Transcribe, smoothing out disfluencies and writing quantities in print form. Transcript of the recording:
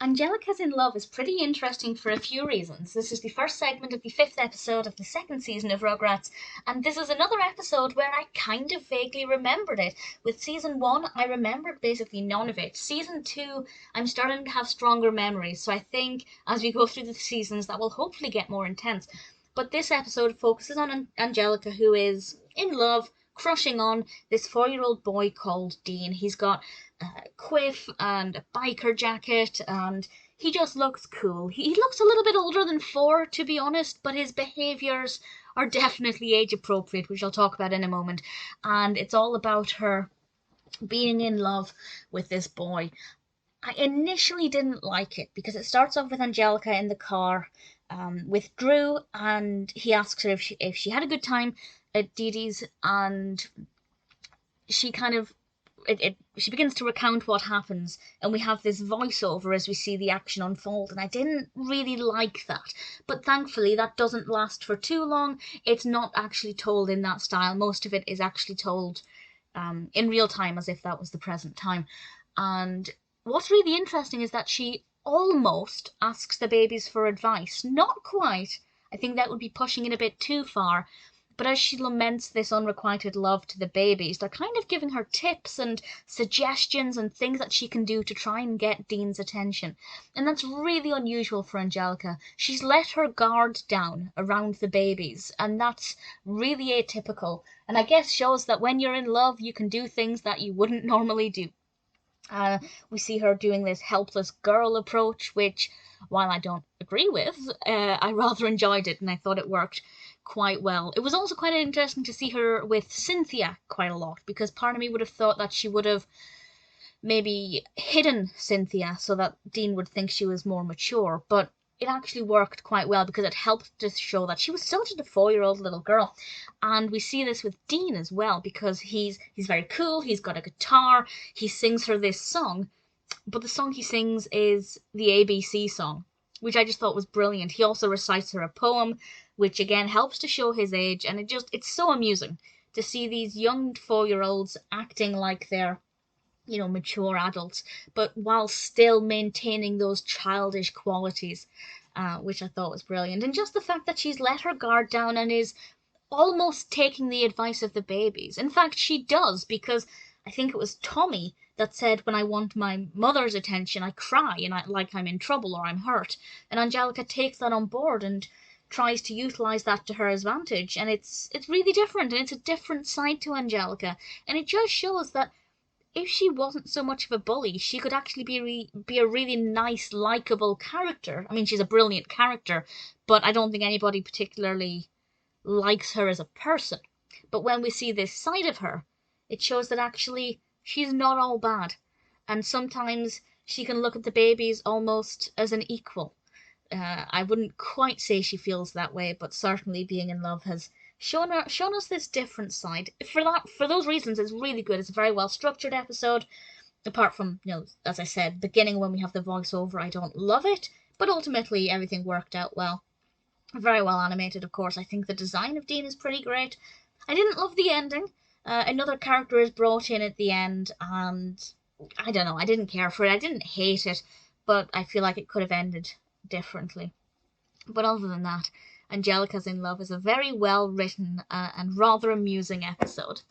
Angelica's in Love is pretty interesting for a few reasons. This is the first segment of the fifth episode of the second season of Rugrats, and this is another episode where I kind of vaguely remembered it. With season one, I remembered basically none of it. Season two, I'm starting to have stronger memories, so I think as we go through the seasons, that will hopefully get more intense. But this episode focuses on Angelica, who is in love, crushing on this 4-year-old boy called Dean. He's got quiff and a biker jacket, and he just looks cool. He looks a little bit older than 4, to be honest, but his behaviours are definitely age appropriate, which I'll talk about in a moment. And it's all about her being in love with this boy. I initially didn't like it because it starts off with Angelica in the car with Drew, and he asks her if she had a good time at Didi's, and she kind of she begins to recount what happens, and we have this voiceover as we see the action unfold, and I didn't really like that. But thankfully, that doesn't last for too long. It's not actually told in that style. Most of it is actually told in real time, as if that was the present time. And what's really interesting is that she almost asks the babies for advice. Not quite. I think that would be pushing it a bit too far. But as she laments this unrequited love to the babies, they're kind of giving her tips and suggestions and things that she can do to try and get Dean's attention. And that's really unusual for Angelica. She's let her guard down around the babies, and that's really atypical. And I guess shows that when you're in love, you can do things that you wouldn't normally do. We see her doing this helpless girl approach, which, while I don't agree with, I rather enjoyed it, and I thought it worked quite well. It was also quite interesting to see her with Cynthia quite a lot, because part of me would have thought that she would have maybe hidden Cynthia so that Dean would think she was more mature, but it actually worked quite well because it helped to show that she was still just a 4-year-old little girl. And we see this with Dean as well, because he's very cool, he's got a guitar, he sings her this song, but the song he sings is the ABC song, which I just thought was brilliant. He also recites her a poem, which again helps to show his age, and it's so amusing to see these young 4-year-olds acting like they're, mature adults, but while still maintaining those childish qualities, which I thought was brilliant. And just the fact that she's let her guard down and is almost taking the advice of the babies. In fact, she does, because I think it was Tommy that said, when I want my mother's attention, I cry and like I'm in trouble or I'm hurt. And Angelica takes that on board and tries to utilize that to her advantage, and it's really different, and it's a different side to Angelica, and it just shows that if she wasn't so much of a bully, she could actually be a really nice, likable character. I mean, she's a brilliant character, but I don't think anybody particularly likes her as a person. But when we see this side of her, it shows that actually she's not all bad, and sometimes she can look at the babies almost as an equal. I wouldn't quite say she feels that way, but certainly being in love has shown us this different side. For those reasons, it's really good. It's a very well structured episode. Apart from, as I said, beginning when we have the voiceover, I don't love it, but ultimately everything worked out well. Very well animated, of course. I think the design of Dean is pretty great. I didn't love the ending. Another character is brought in at the end, and I don't know, I didn't care for it. I didn't hate it, but I feel like it could have ended differently. But other than that, Angelica's in Love is a very well written and rather amusing episode.